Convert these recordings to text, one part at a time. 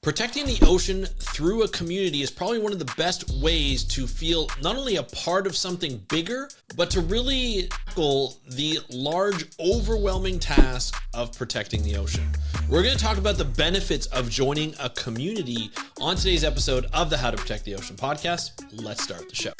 Protecting the ocean through a community is probably one of the best ways to feel not only a part of something bigger, but to really tackle the large, overwhelming task of protecting the ocean. We're going to talk about the benefits of joining a community on today's episode of the How to Protect the Ocean podcast. Let's start the show.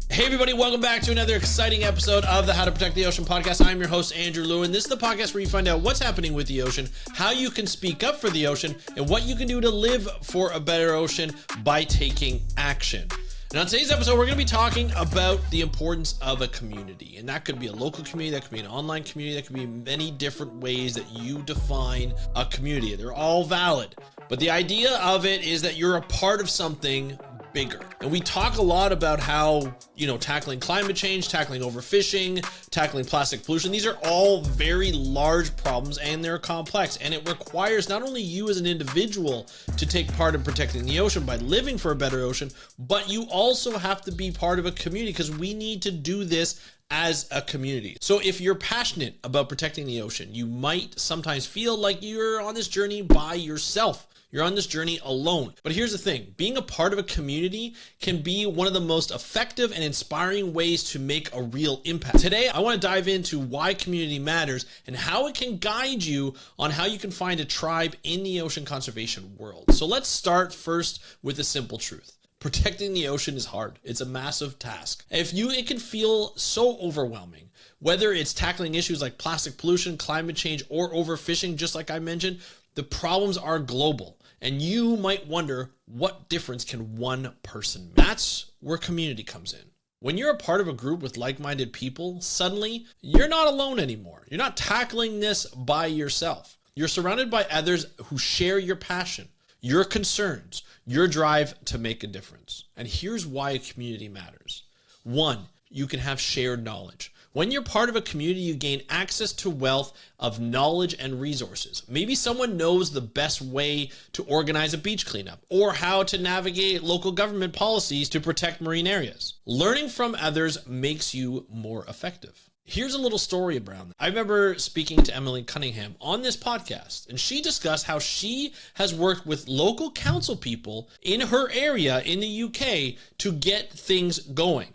Hey everybody, welcome back to another exciting episode of the How to Protect the Ocean podcast. I'm your host, Andrew Luan. This is the podcast where you find out what's happening with the ocean, how you can speak up for the ocean, and what you can do to live for a better ocean by taking action. And on today's episode, we're going to be talking about the importance of a community. And that could be a local community, that could be an online community, that could be many different ways that you define a community. They're all valid. But the idea of it is that you're a part of something bigger. And we talk a lot about how, tackling climate change, tackling overfishing, tackling plastic pollution, these are all very large problems and they're complex. And it requires not only you as an individual to take part in protecting the ocean by living for a better ocean, but you also have to be part of a community because we need to do this as a community. So if you're passionate about protecting the ocean, you might sometimes feel like you're on this journey by yourself. You're on this journey alone. But here's the thing, being a part of a community can be one of the most effective and inspiring ways to make a real impact. Today, I want to dive into why community matters and how it can guide you on how you can find a tribe in the ocean conservation world. So let's start first with a simple truth. Protecting the ocean is hard. It's a massive task. It can feel so overwhelming. Whether it's tackling issues like plastic pollution, climate change, or overfishing, just like I mentioned, the problems are global. And you might wonder, what difference can one person make? That's where community comes in. When you're a part of a group with like-minded people, suddenly you're not alone anymore. You're not tackling this by yourself. You're surrounded by others who share your passion, your concerns, your drive to make a difference. And here's why a community matters. One, you can have shared knowledge. When you're part of a community, you gain access to wealth of knowledge and resources. Maybe someone knows the best way to organize a beach cleanup or how to navigate local government policies to protect marine areas. Learning from others makes you more effective. Here's a little story around that. I remember speaking to Emily Cunningham on this podcast, and she discussed how she has worked with local council people in her area in the UK to get things going.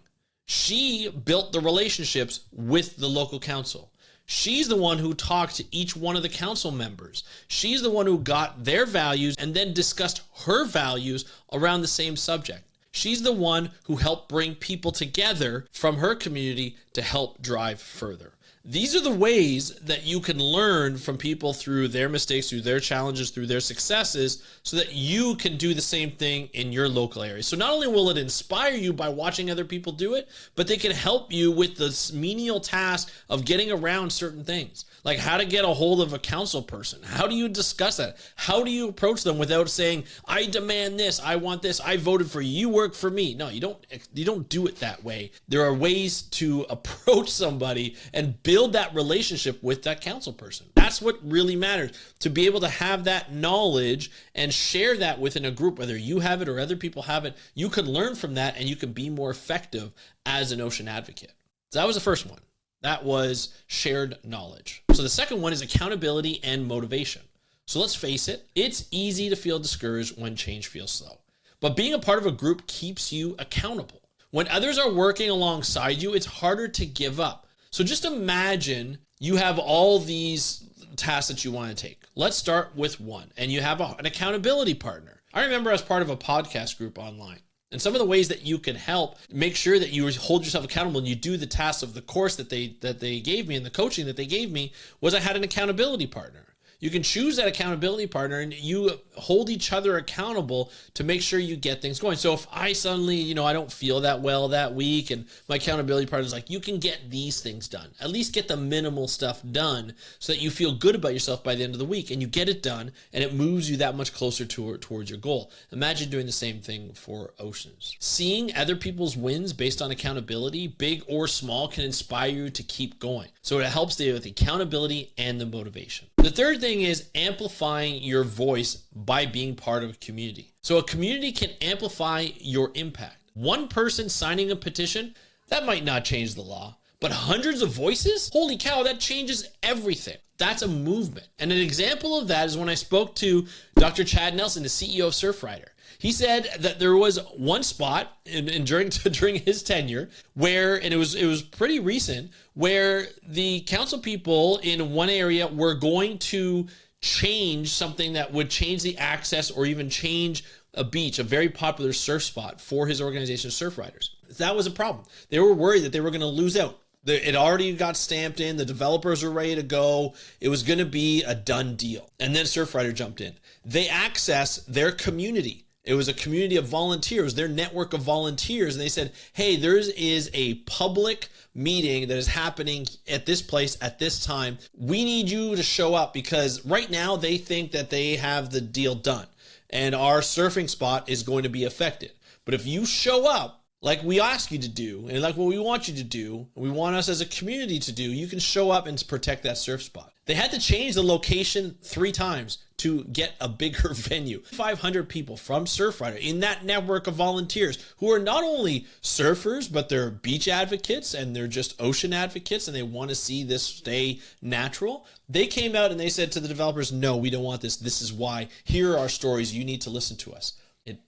She built the relationships with the local council. She's the one who talked to each one of the council members. She's the one who got their values and then discussed her values around the same subject. She's the one who helped bring people together from her community to help drive further. These are the ways that you can learn from people through their mistakes, through their challenges, through their successes, so that you can do the same thing in your local area. So not only will it inspire you by watching other people do it, but they can help you with the menial task of getting around certain things, like how to get a hold of a council person. How do you discuss that? How do you approach them without saying, I demand this, I want this, I voted for you, you work for me? No, you don't do it that way. There are ways to approach somebody and build that relationship with that council person. That's what really matters, to be able to have that knowledge and share that within a group, whether you have it or other people have it. You can learn from that and you can be more effective as an ocean advocate. So that was the first one. That was shared knowledge. So the second one is accountability and motivation. So let's face it, it's easy to feel discouraged when change feels slow. But being a part of a group keeps you accountable. When others are working alongside you, it's harder to give up. So just imagine you have all these tasks that you want to take. Let's start with one, and you have an accountability partner. I remember as part of a podcast group online, and some of the ways that you can help make sure that you hold yourself accountable and you do the tasks of the course that they gave me and the coaching that they gave me was I had an accountability partner. You can choose that accountability partner and you hold each other accountable to make sure you get things going. So if I suddenly, I don't feel that well that week and my accountability partner is like, you can get these things done. At least get the minimal stuff done so that you feel good about yourself by the end of the week and you get it done and it moves you that much closer towards your goal. Imagine doing the same thing for oceans. Seeing other people's wins based on accountability, big or small, can inspire you to keep going. So it helps with the accountability and the motivation. The third thing is amplifying your voice by being part of a community. So a community can amplify your impact. One person signing a petition, that might not change the law, But hundreds of voices? Holy cow, that changes everything. That's a movement. And an example of that is when I spoke to Dr. Chad Nelson, the CEO of Surfrider. He said that there was one spot during his tenure where, and it was pretty recent, where the council people in one area were going to change something that would change the access or even change a beach, a very popular surf spot for his organization, Surfriders. That was a problem. They were worried that they were going to lose out. It already got stamped in. The developers were ready to go. It was going to be a done deal. And then Surfrider jumped in. They accessed their community. It was a community of volunteers, their network of volunteers. And they said, hey, there is a public meeting that is happening at this place at this time. We need you to show up because right now they think that they have the deal done and our surfing spot is going to be affected. But if you show up like we ask you to do and like what we want you to do, and we want us as a community to do, you can show up and protect that surf spot. They had to change the location 3 times to get a bigger venue. 500 people from Surfrider in that network of volunteers who are not only surfers, but they're beach advocates and they're just ocean advocates and they want to see this stay natural. They came out and they said to the developers, no, we don't want this. This is why. Here are our stories. You need to listen to us.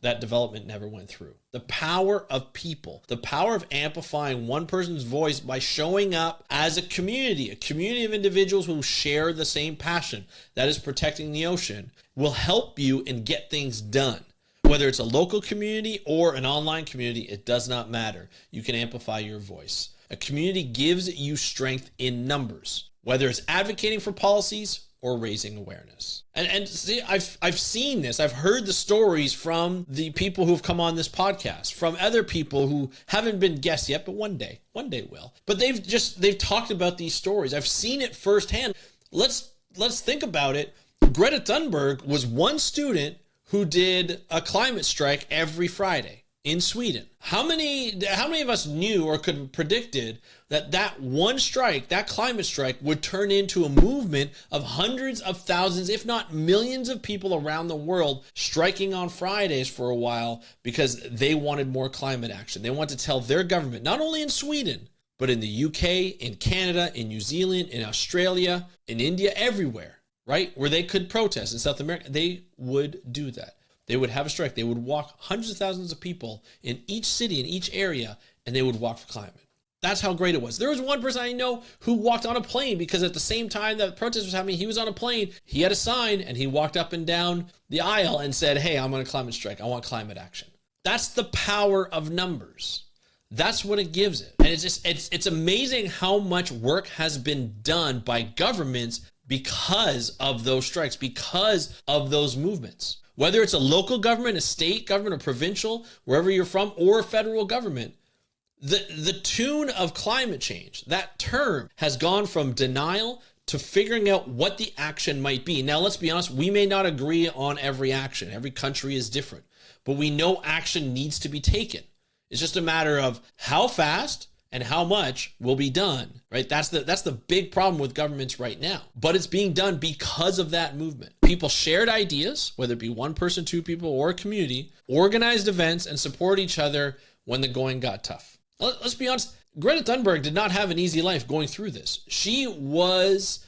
That development never went through. The power of people, the power of amplifying one person's voice by showing up as a community of individuals who share the same passion, that is protecting the ocean, will help you and get things done. Whether it's a local community or an online community, it does not matter. You can amplify your voice. A community gives you strength in numbers, whether it's advocating for policies or raising awareness. And see, I've seen this. I've heard the stories from the people who've come on this podcast, from other people who haven't been guests yet, but one day will. But they've talked about these stories. I've seen it firsthand. Let's think about it. Greta Thunberg was one student who did a climate strike every Friday in Sweden. How many of us knew or could have predicted that one strike, that climate strike, would turn into a movement of hundreds of thousands, if not millions of people around the world striking on Fridays for a while because they wanted more climate action. They wanted to tell their government, not only in Sweden, but in the UK, in Canada, in New Zealand, in Australia, in India, everywhere, right? Where they could protest in South America, they would do that. They would have a strike. They would walk hundreds of thousands of people in each city, in each area, and they would walk for climate. That's how great it was. There was one person I know who walked on a plane because at the same time that the protest was happening, he was on a plane. He had a sign and he walked up and down the aisle and said, hey, I'm on a climate strike. I want climate action. That's the power of numbers. That's what it gives it. And it's amazing how much work has been done by governments because of those strikes, because of those movements. Whether it's a local government, a state government, a provincial, wherever you're from, or a federal government, the tune of climate change, that term has gone from denial to figuring out what the action might be. Now, let's be honest, we may not agree on every action. Every country is different, but we know action needs to be taken. It's just a matter of how fast and how much will be done, right? That's the big problem with governments right now. But it's being done because of that movement. People shared ideas, whether it be one person, 2 people, or a community, organized events, and support each other when the going got tough. Let's be honest, Greta Thunberg did not have an easy life going through this. She was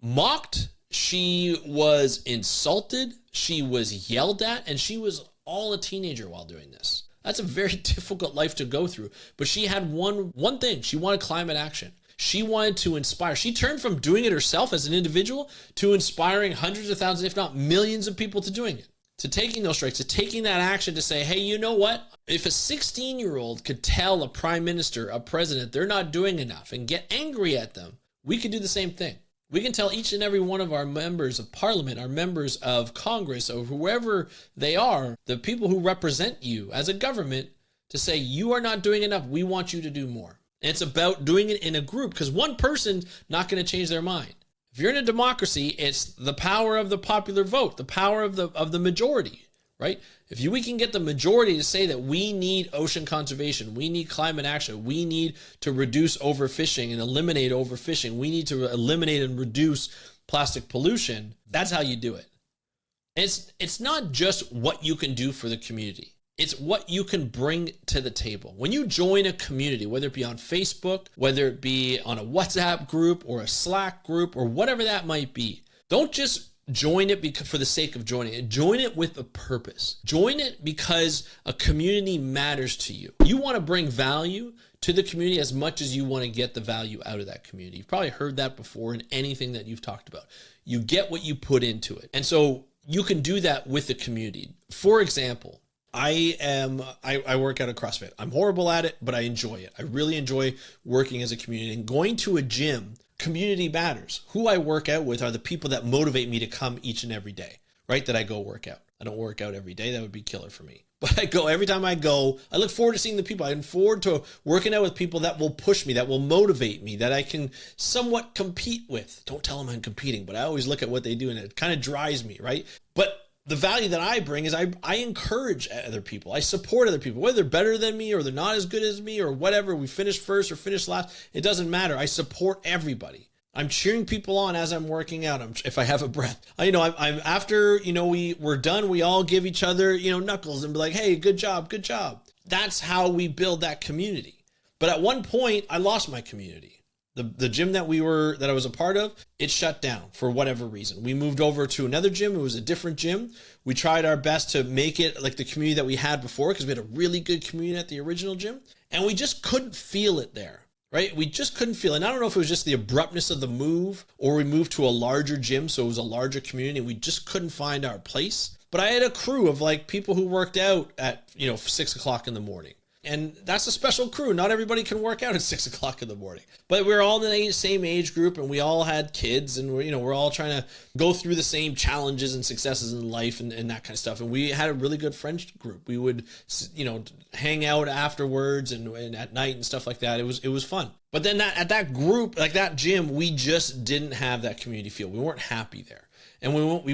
mocked, she was insulted, she was yelled at, and she was all a teenager while doing this. That's a very difficult life to go through. But she had one thing. She wanted climate action. She wanted to inspire. She turned from doing it herself as an individual to inspiring hundreds of thousands, if not millions of people to doing it, to taking those strikes, to taking that action to say, hey, you know what? If a 16-year-old could tell a prime minister, a president, they're not doing enough and get angry at them, we could do the same thing. We can tell each and every one of our members of parliament, our members of Congress, or whoever they are, the people who represent you as a government, to say, you are not doing enough. We want you to do more. And it's about doing it in a group, because one person's not going to change their mind. If you're in a democracy, it's the power of the popular vote, the power of the majority, right? If we can get the majority to say that we need ocean conservation, we need climate action, we need to reduce overfishing and eliminate overfishing, we need to eliminate and reduce plastic pollution, that's how you do it. And it's not just what you can do for the community. It's what you can bring to the table. When you join a community, whether it be on Facebook, whether it be on a WhatsApp group or a Slack group or whatever that might be, don't just join it for the sake of joining it. Join it with a purpose. Join it because a community matters to you. You want to bring value to the community as much as you want to get the value out of that community. You've probably heard that before in anything that you've talked about. You get what you put into it. And so you can do that with the community. For example, I work out at CrossFit. I'm horrible at it, but I enjoy it. I really enjoy working as a community and going to a gym. Community matters. Who I work out with are the people that motivate me to come each and every day, right? That I go work out. I don't work out every day. That would be killer for me. But I go, every time I go, I look forward to seeing the people. I look forward to working out with people that will push me, that will motivate me, that I can somewhat compete with. Don't tell them I'm competing, but I always look at what they do and it kind of drives me, right? But the value that I bring is I encourage other people. I support other people, whether they're better than me or they're not as good as me or whatever. We finish first or finish last. It doesn't matter. I support everybody. I'm cheering people on as I'm working out. If I have a breath, I'm after, we're done. We all give each other, knuckles and be like, hey, good job, good job. That's how we build that community. But at one point I lost my community. The gym that I was a part of, it shut down for whatever reason. We moved over to another gym. It was a different gym. We tried our best to make it like the community that we had before because we had a really good community at the original gym. And we just couldn't feel it there, right? We just couldn't feel it. And I don't know if it was just the abruptness of the move or we moved to a larger gym. So it was a larger community. We just couldn't find our place. But I had a crew of like people who worked out at, 6 o'clock in the morning. And that's a special crew. Not everybody can work out at 6 o'clock in the morning, but we're all in the same age group and we all had kids and we're all trying to go through the same challenges and successes in life and that kind of stuff. And we had a really good friendship group. We would, hang out afterwards and at night and stuff like that. It was fun. But then at that group, like that gym, we just didn't have that community feel. We weren't happy there. And we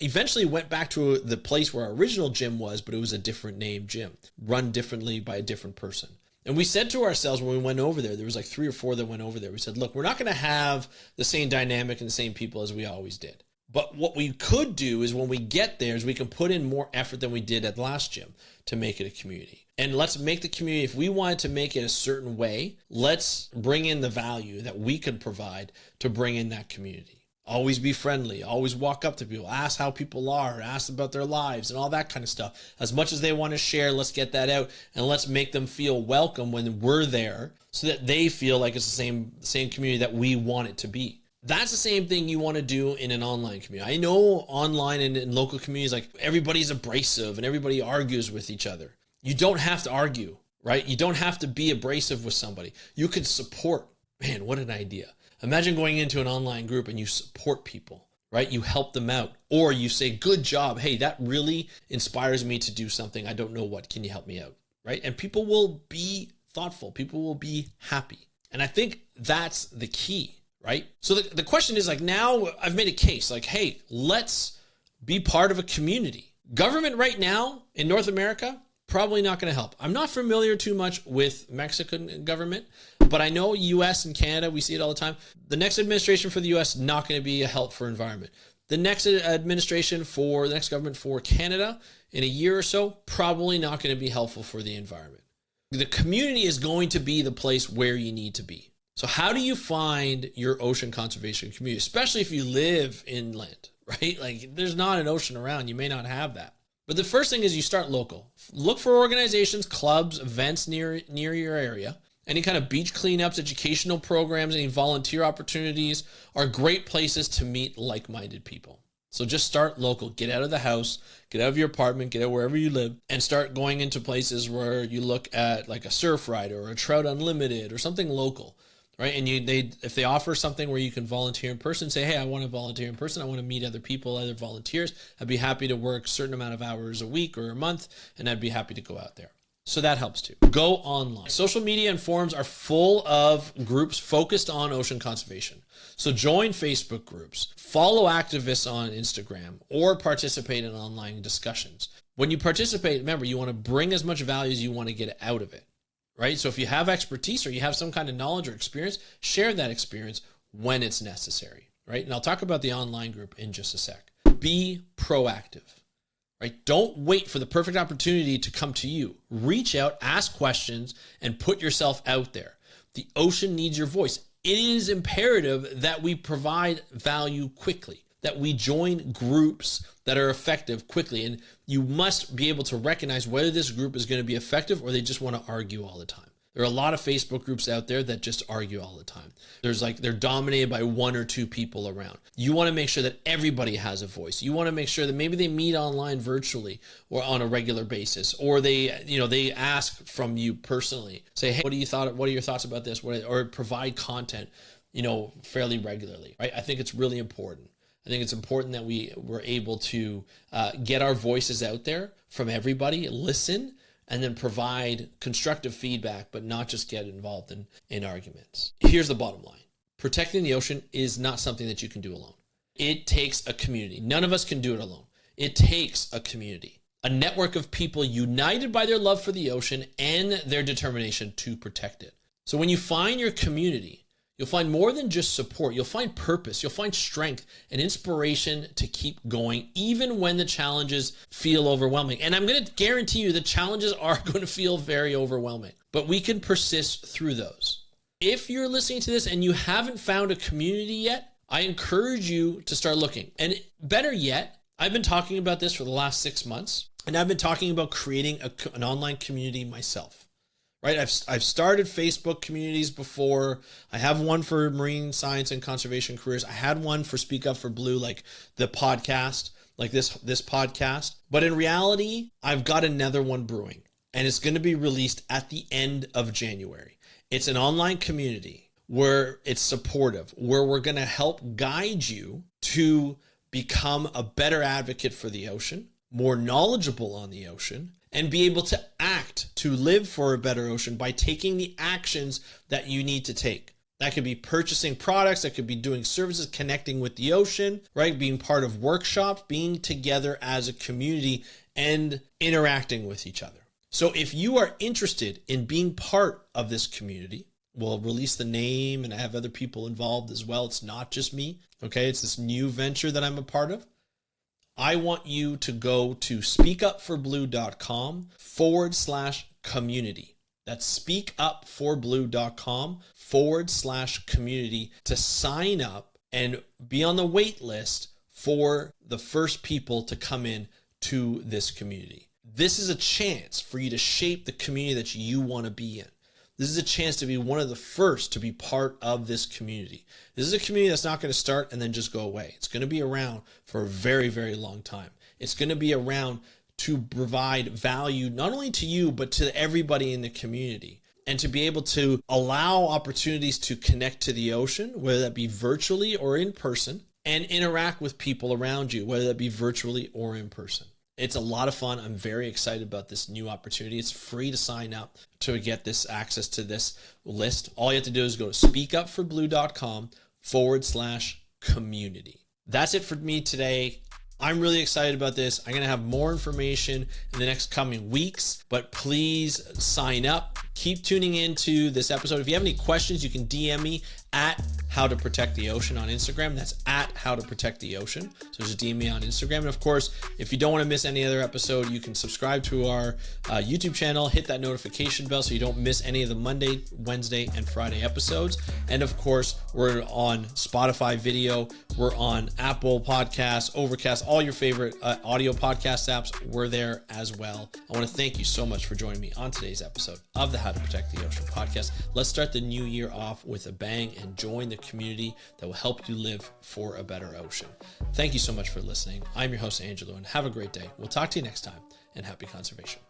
eventually went back to the place where our original gym was, but it was a different name gym, run differently by a different person. And we said to ourselves when we went over there was like 3 or 4 that went over there. We said, look, we're not going to have the same dynamic and the same people as we always did. But what we could do is when we get there is we can put in more effort than we did at the last gym to make it a community. And let's make the community, if we wanted to make it a certain way, let's bring in the value that we could provide to bring in that community. Always be friendly, always walk up to people, ask how people are, ask about their lives and all that kind of stuff. As much as they want to share, let's get that out and let's make them feel welcome when we're there so that they feel like it's the same community that we want it to be. That's the same thing you want to do in an online community. I know online and in local communities, like everybody's abrasive and everybody argues with each other. You don't have to argue, right? You don't have to be abrasive with somebody. You can support. Man, what an idea. Imagine going into an online group and you support people, right? You help them out or you say, good job. Hey, that really inspires me to do something. I don't know what. Can you help me out? Right? And people will be thoughtful. People will be happy. And I think that's the key, right? So the question is like, now I've made a case like, hey, let's be part of a community. Government right now in North America, probably not going to help. I'm not familiar too much with Mexican government, but I know US and Canada, we see it all the time. The next administration for the US, not going to be a help for environment. The next government for Canada in a year or so, probably not going to be helpful for the environment. The community is going to be the place where you need to be. So how do you find your ocean conservation community, especially if you live inland, right? Like there's not an ocean around, you may not have that. But the first thing is you start local. Look for organizations, clubs, events near your area. Any kind of beach cleanups, educational programs, any volunteer opportunities are great places to meet like-minded people. So just start local. Get out of the house, get out of your apartment, get out wherever you live, and start going into places where you look at like a surf ride or a trout unlimited or something local. Right. And if they offer something where you can volunteer in person, say, hey, I want to volunteer in person. I want to meet other people, other volunteers. I'd be happy to work a certain amount of hours a week or a month, and I'd be happy to go out there. So that helps too. Go online. Social media and forums are full of groups focused on ocean conservation. So join Facebook groups, follow activists on Instagram, or participate in online discussions. When you participate, remember, you want to bring as much value as you want to get out of it. Right? So if you have expertise or you have some kind of knowledge or experience, share that experience when it's necessary. Right? And I'll talk about the online group in just a sec. Be proactive. right? Don't wait for the perfect opportunity to come to you. Reach out, ask questions, and put yourself out there. The ocean needs your voice. It is imperative that we provide value quickly, that we join groups that are effective quickly. And you must be able to recognize whether this group is going to be effective or they just want to argue all the time. There are a lot of Facebook groups out there that just argue all the time. They're dominated by one or two people around. You want to make sure that everybody has a voice. You want to make sure that maybe they meet online virtually or on a regular basis, or they ask from you personally. Say, hey, what are your thoughts about this? Or provide content, fairly regularly, right? I think it's really important. I think it's important that we're able to get our voices out there from everybody, listen, and then provide constructive feedback, but not just get involved in arguments. Here's the bottom line. Protecting the ocean is not something that you can do alone. It takes a community. None of us can do it alone. It takes a community, a network of people united by their love for the ocean and their determination to protect it. So when you find your community, you'll find more than just support. You'll find purpose. You'll find strength and inspiration to keep going, even when the challenges feel overwhelming. And I'm going to guarantee you the challenges are going to feel very overwhelming, but we can persist through those. If you're listening to this and you haven't found a community yet, I encourage you to start looking. And better yet, I've been talking about this for the last 6 months, and I've been talking about creating an online community myself. Right, I've started Facebook communities before. I have one for marine science and conservation careers. I had one for Speak Up for Blue, like the podcast, like this podcast. But in reality, I've got another one brewing, and it's going to be released at the end of January. It's an online community where it's supportive, where we're going to help guide you to become a better advocate for the ocean, more knowledgeable on the ocean, and be able to act to live for a better ocean by taking the actions that you need to take. That could be purchasing products, that could be doing services, connecting with the ocean, right? Being part of workshops, being together as a community and interacting with each other. So if you are interested in being part of this community, we'll release the name and I have other people involved as well. It's not just me, okay? It's this new venture that I'm a part of. I want you to go to speakupforblue.com/community. That's speakupforblue.com/community to sign up and be on the wait list for the first people to come in to this community. This is a chance for you to shape the community that you want to be in. This is a chance to be one of the first to be part of this community. This is a community that's not going to start and then just go away. It's going to be around for a very, very long time. It's going to be around to provide value, not only to you, but to everybody in the community. And to be able to allow opportunities to connect to the ocean, whether that be virtually or in person, and interact with people around you, whether that be virtually or in person. It's a lot of fun. I'm very excited about this new opportunity. It's free to sign up to get this access to this list. All you have to do is go to speakupforblue.com/community. That's it for me today. I'm really excited about this. I'm going to have more information in the next coming weeks, but please sign up. Keep tuning into this episode. If you have any questions, you can DM me at How to Protect the Ocean on Instagram. That's at How to Protect the Ocean. So just DM me on Instagram. And of course, if you don't want to miss any other episode, you can subscribe to our YouTube channel, hit that notification bell so you don't miss any of the Monday, Wednesday, and Friday episodes. And of course, we're on Spotify video. We're on Apple Podcasts, Overcast, all your favorite audio podcast apps. We're there as well. I want to thank you so much for joining me on today's episode of the How to Protect the Ocean podcast. Let's start the new year off with a bang and join the community that will help you live for a better ocean. Thank you so much for listening. I'm your host, Andrew Luan. Have a great day. We'll talk to you next time, and happy conservation.